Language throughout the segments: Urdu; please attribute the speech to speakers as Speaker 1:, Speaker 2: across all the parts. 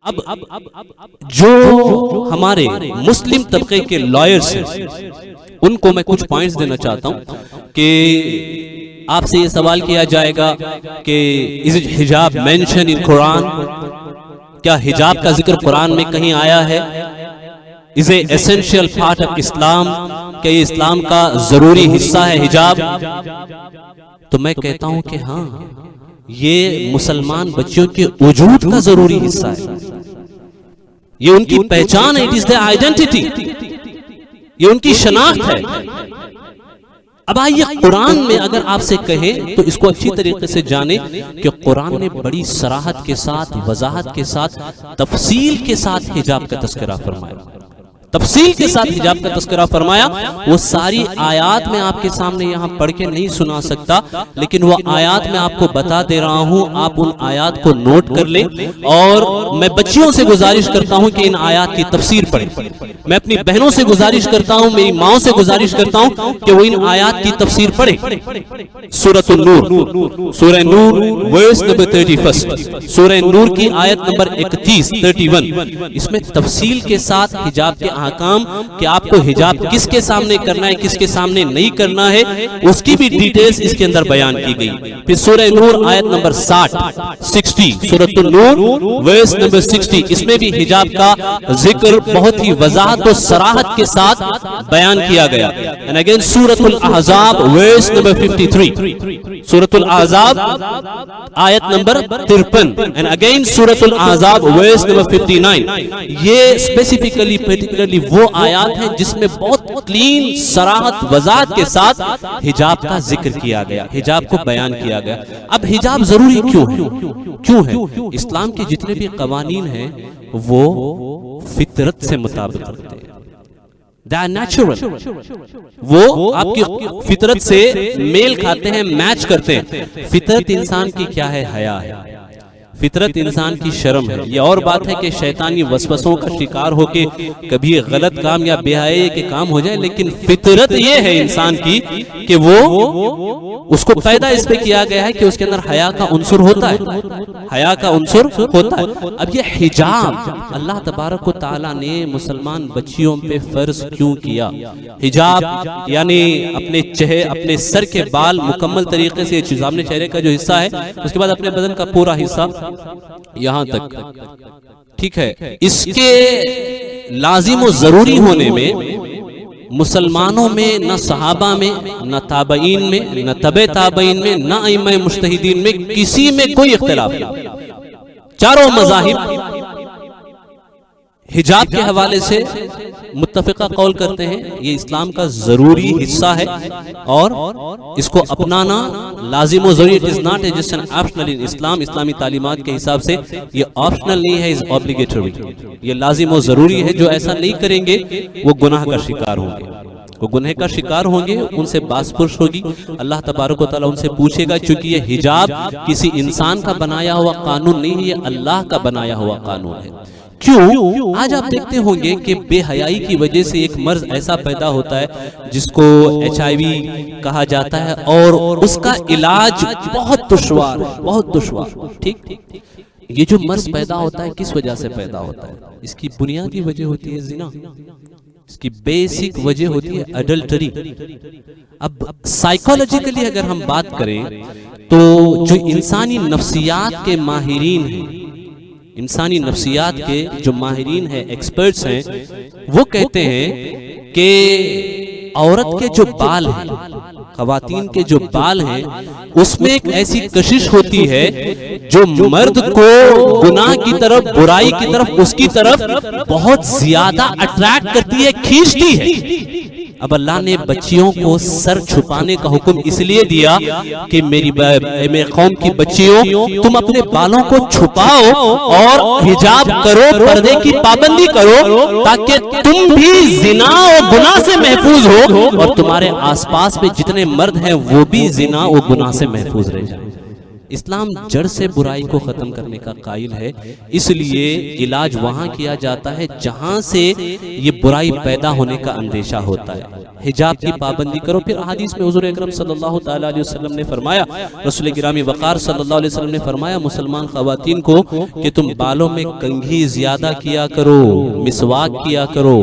Speaker 1: اب جو ہمارے مسلم طبقے کے لائرز ہیں ان کو میں کچھ پوائنٹس دینا چاہتا ہوں کہ آپ سے یہ سوال کیا جائے گا کہ is it hijab mentioned in قرآن؟ کیا حجاب کا ذکر قرآن میں کہیں آیا ہے؟ is it essential part of اسلام؟ کیا یہ اسلام کا ضروری حصہ ہے حجاب؟ تو میں کہتا ہوں کہ ہاں، یہ مسلمان بچیوں کے وجود کا ضروری حصہ ہے، یہ ان کی پہچان ہے، it is their identity، یہ ان کی شناخت ہے۔ اب آئیے قرآن میں اگر آپ سے کہیں تو اس کو اچھی طریقے سے جانیں کہ قرآن نے بڑی صراحت کے ساتھ، وضاحت کے ساتھ، تفصیل کے ساتھ حجاب کا تذکرہ فرمایا، تفصیل کے ساتھ حجاب کا تذکرہ فرمایا۔ وہ ساری آیات میں آپ کے سامنے یہاں پڑھ کے نہیں سنا سکتا، لیکن وہ آیات میں آپ کو بتا دے رہا ہوں، آپ ان آیات کو نوٹ کر لیں، اور میں بچیوں سے گزارش کرتا ہوں کہ ان آیات کی تفسیر پڑھیں، میں اپنی بہنوں سے گزارش کرتا ہوں، میری ماؤں سے گزارش کرتا ہوں کہ وہ ان آیات کی تفسیر پڑھیں۔ سورۃ النور، سورہ نور ورس نمبر 31، سورہ نور کی آیت نمبر 31 اس میں تفصیل کے ساتھ حجاب کے احکام کہ آپ کو حجاب کس کے سامنے کرنا ہے، کس کے سامنے نہیں کرنا ہے، اس کی بھی ڈیٹیلز اس کے اندر بیان کی گئی۔ پھر سورہ نور آیت نمبر 60 سورۃ النور ورس نمبر 60 اس میں بھی حجاب کا ذکر بہت ہی وضاحت و صراحت کے ساتھ بیان کیا گیا۔ and again سورۃ الاحزاب ورس نمبر 53، سورۃ الاحزاب آیت نمبر 53 and again سورۃ الاحزاب ورس نمبر 59۔ یہ اسپیسیفکلی پرٹیکولرلی وہ آیات ہیں جس میں بہت کلین صراحت وضاحت کے ساتھ حجاب کا ذکر کیا گیا، حجاب کو بیان کیا گیا۔ اب حجاب ضروری کیوں ہے؟ اسلام کے جتنے بھی قوانین ہیں وہ فطرت سے مطابق رکھتے ہیں، they are natural، وہ آپ کی فطرت سے میل کھاتے ہیں، میچ کرتے ہیں۔ فطرت انسان کی کیا ہے؟ حیا ہے، فطرت انسان کی شرم ہے۔ یہ اور بات ہے کہ شیطانی وسوسوں کا شکار ہو کے کبھی غلط کام یا بے حیائی کے کام ہو جائے، لیکن فطرت یہ ہے انسان کی کہ وہ اس کو پیدا اس پہ کیا گیا ہے کہ اس کے اندر حیا کا عنصر ہوتا ہے، حیا کا عنصر ہوتا ہے۔ اب یہ حجاب اللہ تبارک و تعالیٰ نے مسلمان بچیوں پہ فرض کیوں کیا؟ حجاب یعنی اپنے سر کے بال مکمل طریقے سے سامنے چہرے کا جو حصہ ہے، اس کے بعد اپنے بدن کا پورا حصہ یہاں تک، ٹھیک ہے۔ اس کے لازم و ضروری ہونے میں مسلمانوں میں نہ صحابہ میں، نہ تابعین میں، نہ تبع تابعین میں، نہ ائمہ مجتہدین میں کسی میں کوئی اختلاف نہیں۔ چاروں مذاہب حجاب کے حوالے سے متفقہ قول کرتے ہیں یہ اسلام کا ضروری حصہ ہے اور اس کو اپنانا لازم و ضروری، it is not just an optional in اسلام۔ اسلامی تعلیمات کے حساب سے یہ آپشنل نہیں ہے، is obligatory، یہ لازم و ضروری ہے۔ جو ایسا نہیں کریں گے وہ گناہ کا شکار ہوں گے، وہ گناہ کا شکار ہوں گے، ان سے باس پرس ہوگی، اللہ تبارک و تعالیٰ ان سے پوچھے گا، چونکہ یہ حجاب کسی انسان کا بنایا ہوا قانون نہیں ہے، یہ اللہ کا بنایا ہوا قانون ہے۔ کیوں؟ آج آپ دیکھتے ہوں گے کہ بے حیائی کی وجہ سے ایک مرض ایسا پیدا ہوتا ہے جس کو HIV کہا جاتا ہے، اور اس کا علاج بہت دشوار ہے، بہت دشوار، ٹھیک۔ یہ جو مرض پیدا ہوتا ہے کس وجہ سے پیدا ہوتا ہے؟ اس کی بنیادی وجہ ہوتی ہے زنا، اس کی بیسک وجہ ہوتی ہے ایڈلٹری۔ اب سائیکالوجیکلی اگر ہم بات کریں تو جو انسانی نفسیات کے ماہرین ہیں، انسانی نفسیات کے جو ماہرین ہیں، ایکسپرٹس ہیں، وہ کہتے ہیں کہ عورت کے جو بال ہیں، خواتین کے جو بال ہیں، اس میں ایک ایسی کشش ہوتی ہے جو مرد کو گناہ کی طرف، برائی کی طرف، اس کی طرف بہت زیادہ اٹریکٹ کرتی ہے، کھینچتی ہے۔ اب اللہ نے بچیوں کو سر چھپانے کا حکم اس لیے دیا کہ میری قوم کی بچیوں، تم اپنے بالوں کو چھپاؤ اور حجاب کرو، پردے کی پابندی کرو، تاکہ تم بھی زنا اور گناہ سے محفوظ ہو اور تمہارے آس پاس میں جتنے مرد ہیں وہ بھی زنا اور گناہ سے محفوظ رہ جائیں۔ اسلام جڑ سے برائی کو ختم کرنے کا قائل ہے، اس لیے علاج وہاں کیا جاتا ہے جہاں سے یہ برائی پیدا ہونے کا اندیشہ ہوتا ہے۔ حجاب کی پابندی کرو۔ پھر حدیث میں حضور اکرم صلی اللہ تعالی علیہ وسلم نے فرمایا، رسول گرامی وقار صلی اللہ علیہ وسلم نے فرمایا مسلمان خواتین کو کہ تم بالوں میں کنگھی زیادہ کیا کرو، مسواک کیا کرو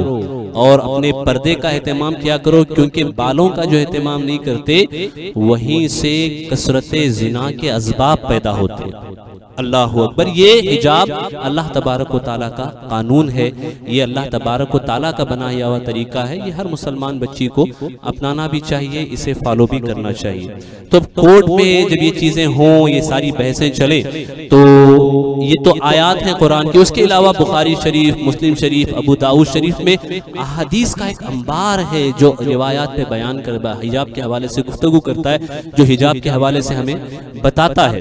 Speaker 1: اور اپنے پردے کا اہتمام کیا کرو، کیونکہ بالوں کا جو اہتمام نہیں کرتے وہیں سے کثرت زنا کے اسباب پیدا ہوتے ہیں۔ اللہ اکبر۔ یہ حجاب اللہ تبارک و تعالیٰ کا قانون ہے، یہ اللہ تبارک و تعالیٰ کا بنایا ہوا طریقہ ہے، یہ ہر مسلمان بچی کو اپنانا بھی چاہیے، اسے فالو بھی کرنا چاہیے۔ تو کورٹ میں جب یہ چیزیں ہوں، یہ ساری بحثیں چلیں، تو یہ تو آیات ہیں قرآن کی، اس کے علاوہ بخاری شریف، مسلم شریف، ابو داؤد شریف میں احادیث کا ایک انبار ہے جو روایات پہ بیان کرتا ہے، حجاب کے حوالے سے گفتگو کرتا ہے، جو حجاب کے حوالے سے ہمیں بتاتا ہے۔